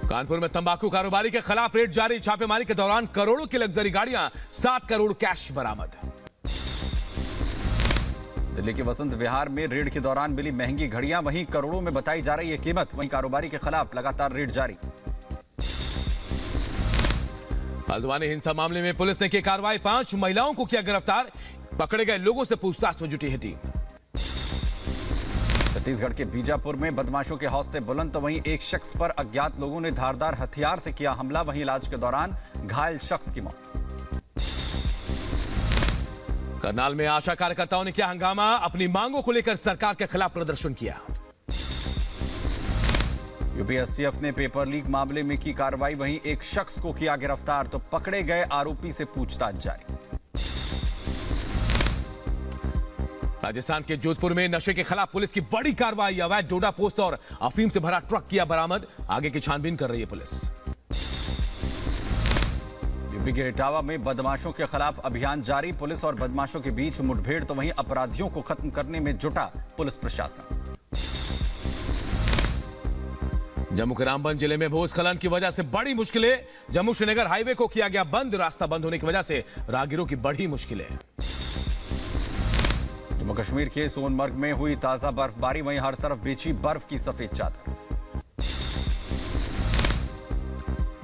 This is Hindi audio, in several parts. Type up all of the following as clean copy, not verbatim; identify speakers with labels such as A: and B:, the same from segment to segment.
A: कानपुर में तंबाकू कारोबारी के खिलाफ रेड जारी। छापेमारी के दौरान करोड़ों की लग्जरी गाड़ियां, 7 करोड़ कैश बरामद।
B: दिल्ली के वसंत विहार में रेड के दौरान मिली महंगी घड़ियां, वहीं करोड़ों में बताई जा रही है कीमत। वहीं कारोबारी के खिलाफ लगातार रेड जारी।
A: हल्द्वानी हिंसा मामले में पुलिस ने की कार्रवाई। 5 महिलाओं को किया गिरफ्तार। पकड़े गए लोगों से पूछताछ में जुटी है टीम।
B: छत्तीसगढ़ के बीजापुर में बदमाशों के हौसले बुलंद, तो वहीं एक शख्स पर अज्ञात लोगों ने धारदार हथियार से किया हमला। वहीं इलाज के दौरान घायल शख्स की मौत।
A: करनाल में आशा कार्यकर्ताओं ने किया हंगामा। अपनी मांगों को लेकर सरकार के खिलाफ प्रदर्शन किया।
B: यूपी एसटीएफ ने पेपर लीक मामले में की कार्रवाई। वहीं एक शख्स को किया गिरफ्तार, तो पकड़े गए आरोपी से पूछताछ जारी।
A: राजस्थान के जोधपुर में नशे के खिलाफ पुलिस की बड़ी कार्रवाई। अवैध डोडा पोस्त और अफीम से भरा ट्रक किया बरामद। आगे की छानबीन कर रही है पुलिस।
B: यूपी के इटावा में बदमाशों के खिलाफ अभियान जारी। पुलिस और बदमाशों के बीच मुठभेड़, तो वहीं अपराधियों को खत्म करने में जुटा पुलिस प्रशासन।
A: जम्मू के रामबन जिले में भूस्खलन की वजह से बड़ी मुश्किलें। जम्मू श्रीनगर हाईवे को किया गया बंद। रास्ता बंद होने की वजह से राहगीरों की बढ़ी मुश्किलें।
B: जम्मू कश्मीर के सोनमर्ग में हुई ताजा बर्फबारी। वहीं हर तरफ बिछी बर्फ की सफेद चादर।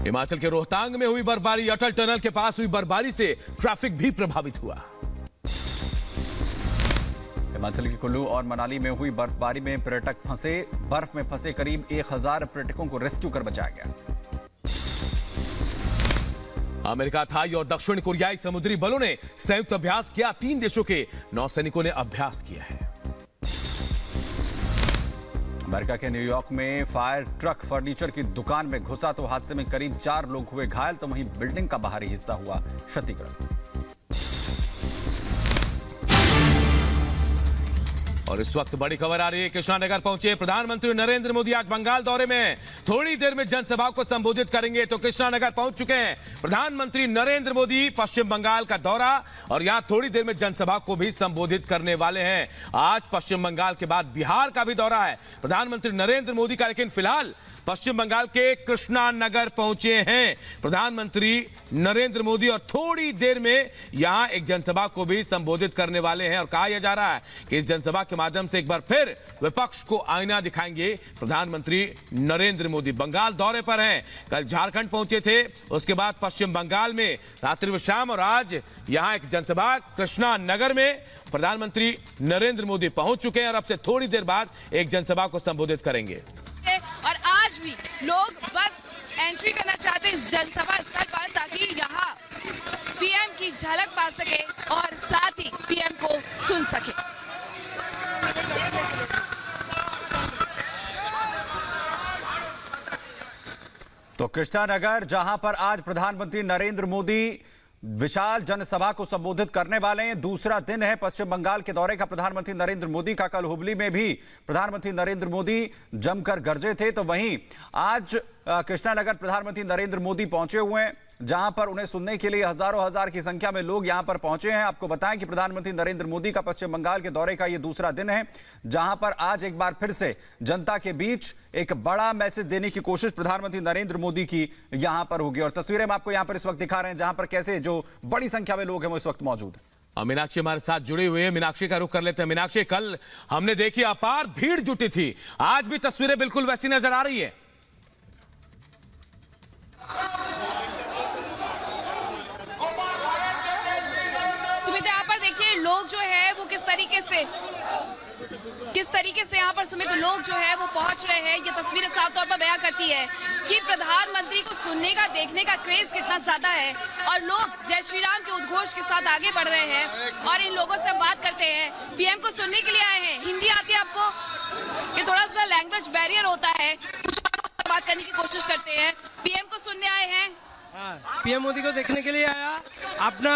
A: हिमाचल के रोहतांग में हुई बर्फबारी। अटल टनल के पास हुई बर्फबारी से ट्रैफिक भी प्रभावित हुआ।
B: हिमाचल के कुल्लू और मनाली में हुई बर्फबारी में पर्यटक फंसे। बर्फ में फंसे करीब 1000 पर्यटकों को रेस्क्यू कर बचाया गया।
A: अमेरिका, थाई और दक्षिण कोरियाई समुद्री बलों ने संयुक्त अभ्यास किया। 3 देशों के नौसैनिकों ने अभ्यास किया है।
B: अमेरिका के न्यूयॉर्क में फायर ट्रक फर्नीचर की दुकान में घुसा, तो हादसे में करीब 4 लोग हुए घायल। तो वहीं बिल्डिंग का बाहरी हिस्सा हुआ क्षतिग्रस्त।
A: और इस वक्त बड़ी खबर आ रही है। कृष्णानगर पहुंचे प्रधानमंत्री नरेंद्र मोदी। आज बंगाल दौरे में थोड़ी देर में जनसभा को संबोधित करेंगे। तो कृष्णानगर पहुंच चुके हैं प्रधानमंत्री नरेंद्र मोदी। पश्चिम बंगाल का दौरा और यहां थोड़ी देर में जनसभा को भी संबोधित करने वाले हैं। आज पश्चिम बंगाल के बाद बिहार का भी दौरा है प्रधानमंत्री नरेंद्र मोदी का। लेकिन फिलहाल पश्चिम बंगाल के कृष्णानगर पहुंचे हैं प्रधानमंत्री नरेंद्र मोदी और थोड़ी देर में यहां एक जनसभा को भी संबोधित करने वाले हैं। और कहा यह जा रहा है कि इस जनसभा के माध्यम से एक बार फिर विपक्ष को आईना दिखाएंगे प्रधानमंत्री नरेंद्र मोदी। बंगाल दौरे पर हैं। कल झारखंड पहुंचे थे, उसके बाद पश्चिम बंगाल में रात्रि विश्राम और आज यहां एक जनसभा कृष्णानगर में प्रधानमंत्री नरेंद्र मोदी पहुंच चुके हैं और अब से थोड़ी देर बाद एक जनसभा को संबोधित करेंगे।
C: और आज भी लोग बस एंट्री करना चाहते हैं इस जनसभा स्थल पर, ताकि यहाँ पीएम की झलक पा सके और साथ ही पीएम को सुन सके।
B: तो कृष्णानगर, जहां पर आज प्रधानमंत्री नरेंद्र मोदी विशाल जनसभा को संबोधित करने वाले हैं। दूसरा दिन है पश्चिम बंगाल के दौरे का प्रधानमंत्री नरेंद्र मोदी का। कल हुबली में भी प्रधानमंत्री नरेंद्र मोदी जमकर गरजे थे। तो वहीं आज कृष्णानगर प्रधानमंत्री नरेंद्र मोदी पहुंचे हुए हैं, जहां पर उन्हें सुनने के लिए हजारों हजार की संख्या में लोग यहां पर पहुंचे हैं। आपको बताएं कि प्रधानमंत्री नरेंद्र मोदी का पश्चिम बंगाल के दौरे का यह दूसरा दिन है, जहां पर आज एक बार फिर से जनता के बीच एक बड़ा मैसेज देने की कोशिश प्रधानमंत्री नरेंद्र मोदी की यहां पर होगी। और तस्वीरें हम आपको यहां पर इस वक्त दिखा रहे हैं, जहां पर कैसे जो बड़ी संख्या में लोग हैं वो इस वक्त मौजूद है।
A: मीनाक्षी हमारे साथ जुड़े हुए हैं। मीनाक्षी का रुख कर लेते हैं। मीनाक्षी, कल हमने देखी अपार भीड़ जुटी थी, आज भी तस्वीरें बिल्कुल वैसी नजर आ रही है।
C: सुमित, यहाँ पर देखिए लोग जो है वो किस तरीके से यहाँ पर सुमित लोग जो है वो पहुंच रहे हैं। ये तस्वीरें साफ तौर पर बयां करती है कि प्रधानमंत्री को सुनने का, देखने का क्रेज कितना ज्यादा है। और लोग जय श्री राम के उद्घोष के साथ आगे बढ़ रहे हैं। और इन लोगों से हम बात करते हैं। पीएम को सुनने के लिए आए हैं। हिंदी आती है आपको? ये थोड़ा सा लैंग्वेज बैरियर होता है, कुछ बात करने की कोशिश करते हैं। पीएम को सुनने आए हैं।
D: पीएम मोदी को देखने के लिए आया। अपना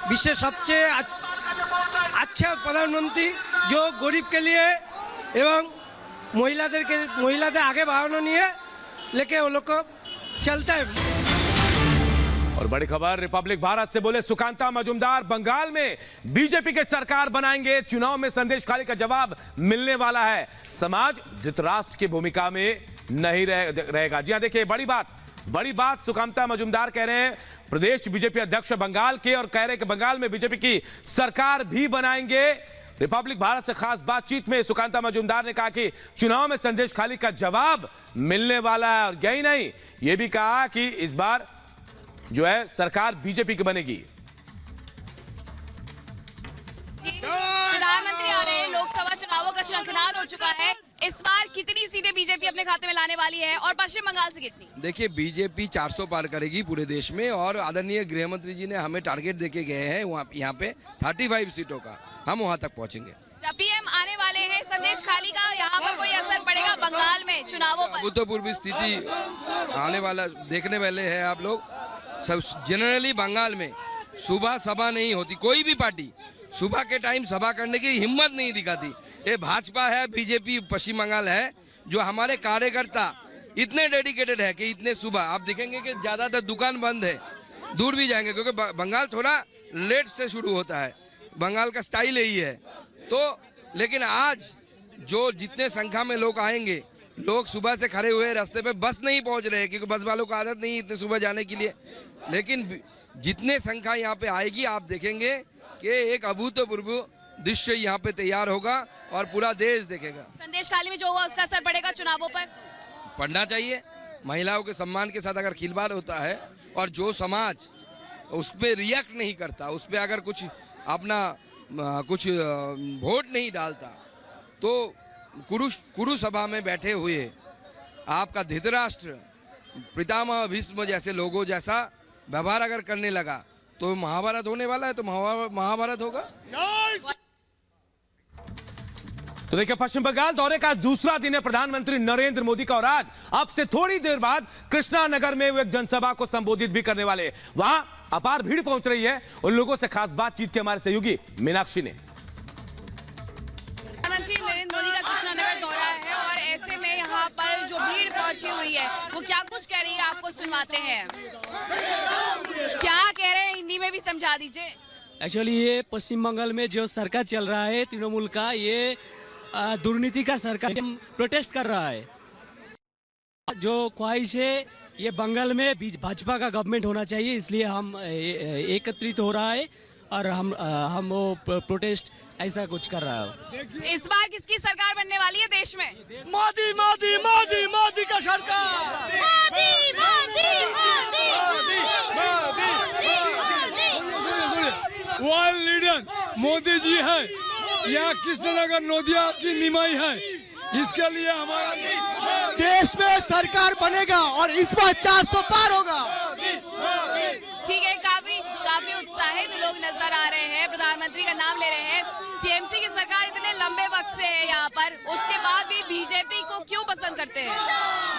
D: विश्व सबसे अच्छा प्रधानमंत्री जो गरीब के लिए एवं महिलाদের आगे बढ़ाना नहीं है, लेके वो लोग को चलता है।
A: और बड़ी खबर रिपब्लिक भारत से बोले सुकांता मजूमदार, बंगाल में बीजेपी के सरकार बनाएंगे। चुनाव में संदेश खाली का जवाब मिलने वाला है। समाज धृतराष्ट्र की भूमिका में नहीं रहेगा। जी हां, देखिए बड़ी बात सुकांता मजूमदार कह रहे हैं, प्रदेश बीजेपी अध्यक्ष बंगाल के, और कह रहे हैं कि बंगाल में बीजेपी की सरकार भी बनाएंगे। रिपब्लिक भारत से खास बातचीत में सुकांता मजूमदार ने कहा कि चुनाव में संदेश खाली का जवाब मिलने वाला है, और यही नहीं, यह भी कहा कि इस बार जो है सरकार बीजेपी की बनेगी।
C: प्रधानमंत्री आ रहे हैं, लोकसभा चुनावों का शंखनाद हो चुका है। इस बार कितनी सीटें बीजेपी अपने खाते में लाने वाली है और पश्चिम बंगाल से कितनी?
D: देखिए, बीजेपी 400 पार करेगी पूरे देश में, और आदरणीय गृह मंत्री जी ने हमें टारगेट देके गए हैं यहाँ पे 35 सीटों का, हम वहां तक पहुंचेंगे।
C: जब पीएम आने वाले हैं, संदेश खाली का यहाँ पर कोई असर पड़ेगा बंगाल में चुनावों पर?
D: अभूतपूर्व स्थिति आने वाला देखने वाले हैं आप लोग। सब जनरली बंगाल में सुबह सभा नहीं होती, कोई भी पार्टी सुबह के टाइम सभा करने की हिम्मत नहीं दिखाती। ये भाजपा है, बीजेपी पश्चिम बंगाल है, जो हमारे कार्यकर्ता इतने डेडिकेटेड है कि इतने सुबह आप देखेंगे कि ज्यादातर दुकान बंद है, दूर भी जाएंगे, क्योंकि बंगाल थोड़ा लेट से शुरू होता है, बंगाल का स्टाइल यही है। तो लेकिन आज जो जितने संख्या में लोग आएंगे, लोग सुबह से खड़े हुए रास्ते पे, बस नहीं पहुंच रहे क्योंकि बस वालों को आदत नहीं इतने सुबह जाने के लिए, लेकिन जितने संख्या यहाँ पे आएगी आप देखेंगे कि एक अभूतपूर्व दृश्य यहाँ पे तैयार होगा और पूरा देश देखेगा।
C: संदेश खाली में जो हुआ उसका असर पड़ेगा चुनावों पर?
D: पढ़ना चाहिए। महिलाओं के सम्मान के साथ अगर खिलवाड़ होता है और जो समाज उस पर रिएक्ट नहीं करता, उस पर अगर कुछ अपना कुछ वोट नहीं डालता, तो कुरु सभा में बैठे हुए आपका धृतराष्ट्र, पितामह भीष्म जैसे लोगों जैसा व्यवहार अगर करने लगा तो महाभारत होने वाला है, तो महाभारत होगा।
A: तो देखिए, पश्चिम बंगाल दौरे का दूसरा दिन है प्रधानमंत्री नरेंद्र मोदी का, और आज अब से थोड़ी देर बाद कृष्णा नगर में वो एक जनसभा को संबोधित भी करने वाले। वहां अपार भीड़ पहुंच रही है, उन लोगों से खास बातचीत की हमारे सहयोगी मीनाक्षी ने।
C: प्रधानमंत्री नरेंद्र मोदी का कृष्णा नगर दौरा है, और ऐसे में यहाँ पर जो भीड़ पहुंची हुई है वो क्या कुछ कह रही है आपको सुनवाते हैं। क्या कह रहे हैं, हिंदी में भी समझा दीजिए।
E: एक्चुअली ये पश्चिम बंगाल में जो सरकार चल रहा है तृणमूल का, ये दुर्नीति का सरकार प्रोटेस्ट कर रहा है। जो ख्वाहिश है ये बंगाल में भाजपा का गवर्नमेंट होना चाहिए, इसलिए हम एकत्रित हो रहा है और हम वो प्रोटेस्ट ऐसा कुछ कर रहा है।
C: इस बार किसकी सरकार बनने वाली है देश में?
E: मोदी मोदी मोदी मोदी का सरकार।
C: मोदी मोदी मोदी
F: वर्ल्ड लीडर मोदी जी है, यहाँ कृष्णनगर नोदिया की निमाई है, इसके लिए हमारा
G: देश में सरकार बनेगा और इस बार 400 पार होगा।
C: ठीक है, काफी उत्साहित लोग नजर आ रहे हैं, प्रधानमंत्री का नाम ले रहे हैं। टीएमसी की सरकार इतने लंबे वक्त से है यहाँ पर, उसके बाद भी बीजेपी को क्यों पसंद करते हैं?